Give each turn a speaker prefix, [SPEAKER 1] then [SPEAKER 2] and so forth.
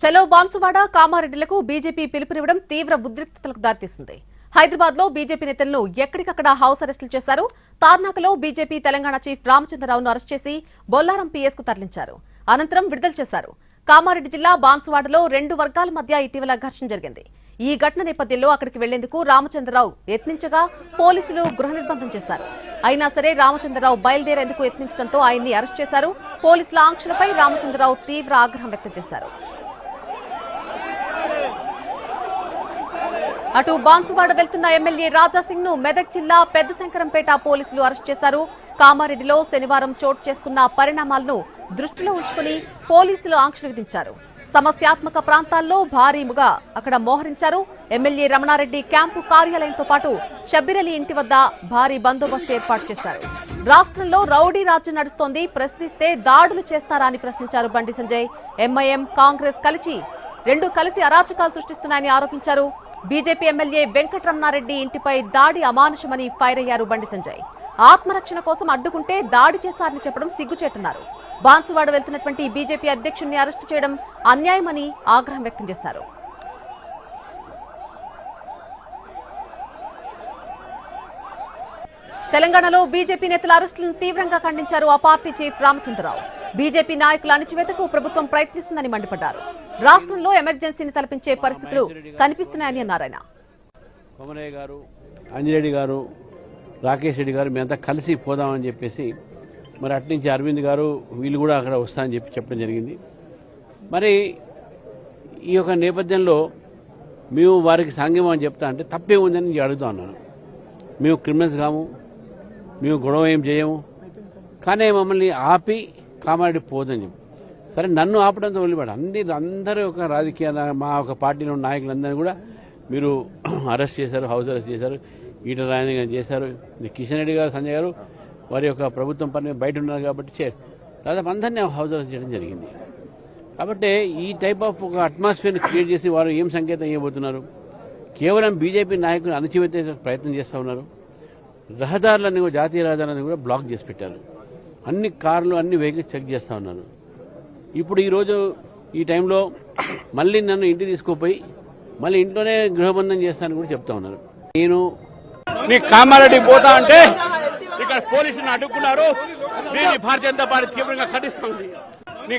[SPEAKER 1] చలో బాన్సువాడ కామారెడ్డిలకు బీజేపీ పిలుపునివ్వడం తీవ్ర ఉద్రిక్తతలకు దారితీసింది. హైదరాబాద్ లో బీజేపీ నేతలను ఎక్కడికక్కడ హౌస్ అరెస్టులు చేశారు. తార్నాకలో బీజేపీ తెలంగాణ చీఫ్ రామచంద్రరావును అరెస్ట్ చేసి బొల్లారం పీఎస్ కు తరలించారు. అనంతరం విడుదల చేశారు. కామారెడ్డి జిల్లా బాన్సువాడలో రెండు వర్గాల మధ్య ఇటీవల ఘర్షణ జరిగింది. ఈ ఘటన నేపథ్యంలో అక్కడికి వెళ్లేందుకు రామచంద్రరావు యత్నించగా పోలీసులు గృహ నిర్బంధం చేశారు. అయినా సరే రామచంద్రరావు బయలుదేరేందుకు యత్నించడంతో ఆయన్ని అరెస్ట్ చేశారు. పోలీసుల ఆంక్షలపై రామచంద్రరావు తీవ్ర ఆగ్రహం వ్యక్తం చేశారు. అటు బాన్సువాడ వెళ్తున్న ఎమ్మెల్యే రాజాసింగ్ ను మెదక్ జిల్లా పెద్దశంకరంపేట పోలీసులు అరెస్ట్ చేశారు. కామారెడ్డిలో శనివారం చోటు చేసుకున్న పరిణామాలను దృష్టిలో ఉంచుకుని పోలీసులు ఆంక్షలు విధించారు. సమస్యాత్మక ప్రాంతాల్లో భారీముగా అక్కడ మోహరించారు. ఎమ్మెల్యే రమణారెడ్డి క్యాంపు కార్యాలయంతో పాటు షబ్బీరలి ఇంటి వద్ద భారీ బందోబస్తు ఏర్పాటు చేశారు. రాష్ట్రంలో రౌడీ రాజ్యం నడుస్తోంది, ప్రశ్నిస్తే దాడులు చేస్తారా అని ప్రశ్నించారు బండి సంజయ్. ఎంఐఎం కాంగ్రెస్ కలిసి అరాచకాలు సృష్టిస్తున్నాయని ఆరోపించారు. బీజేపీ ఎమ్మెల్యే వెంకటరమణారెడ్డి ఇంటిపై దాడి అమానుషమని ఫైర్ అయ్యారు బండి సంజయ్. ఆత్మరక్షణ కోసం అడ్డుకుంటే దాడి చేశారని చెప్పడం సిగ్గుచేటన్నారు. బాన్సువాడ వెళ్తున్నటువంటి బీజేపీ అధ్యక్షుడిని అరెస్టు చేయడం అన్యాయమని ఆగ్రహం వ్యక్తం చేశారు. తెలంగాణలో బీజేపీ నేతల అరెస్టులను తీవ్రంగా ఖండించారు ఆ పార్టీ చీఫ్ రామచంద్రరావు. బీజేపీ నాయకుల అణచివేతకు ప్రభుత్వం ప్రయత్నిస్తుందని మండిపడ్డారు. రాష్ట్రంలో ఎమర్జెన్సీని తలపించే పరిస్థితులు కనిపిస్తున్నాయని అన్నారు ఆయన.
[SPEAKER 2] కొమరయ్య గారు, అంజిరెడ్డి గారు, రాకేష్ రెడ్డి గారు మేమంతా కలిసి పోదామని చెప్పేసి మరి అట్నుంచి అరవింద్ గారు వీళ్ళు కూడా అక్కడ వస్తామని చెప్పడం జరిగింది. మరి ఈ యొక్క నేపథ్యంలో మేము వారికి సాంఘ్యం అని చెప్తా అంటే తప్పే ఉందని నేను అడుగుతా ఉన్నాను. మేము క్రిమినల్స్ కాము, మేము గొడవ ఏం చేయము, కానీ మమ్మల్ని ఆపి కామారెడ్డి పోదని చెప్పి సరే నన్ను ఆపడంతో వదిలిపెట్టారు. అందరూ ఒక రాజకీయ మా ఒక పార్టీలో నాయకులందరినీ కూడా మీరు అరెస్ట్ చేశారు, హౌస్ అరెస్ట్ చేశారు, ఈటల రాజేంద్ర చేశారు. కిషన్ రెడ్డి గారు, సంజయ్ గారు వారి యొక్క ప్రభుత్వం పని బయట ఉన్నారు కాబట్టి దాదాపు అందరినీ హౌస్ అరెస్ట్ చేయడం జరిగింది. కాబట్టి ఈ టైప్ ఆఫ్ ఒక అట్మాస్ఫియర్ని క్రియేట్ చేసి వారు ఏం సంకేతం ఇవ్వబోతున్నారు? కేవలం బీజేపీ నాయకులు అణచివేత ప్రయత్నం చేస్తూ ఉన్నారు. రహదారులన్నీ కూడా, జాతీయ రహదారులన్నీ కూడా బ్లాక్ చేసి పెట్టారు. అన్ని కార్లు, అన్ని వెహికల్స్ చెక్ చేస్తూ ఉన్నారు. ఇప్పుడు ఈరోజు ఈ టైంలో మళ్ళీ నన్ను ఇంటికి తీసుకుపోయి మళ్ళీ ఇంట్లోనే గృహబంధం చేస్తానని కూడా చెప్తా ఉన్నారు. నేను
[SPEAKER 3] నీ కామారెడ్డి పోతా అంటే ఇక్కడ పోలీసులు అడ్డుకున్నారు. భారతీయ జనతా పార్టీ తీవ్రంగా ఖండిస్తుంది. నీ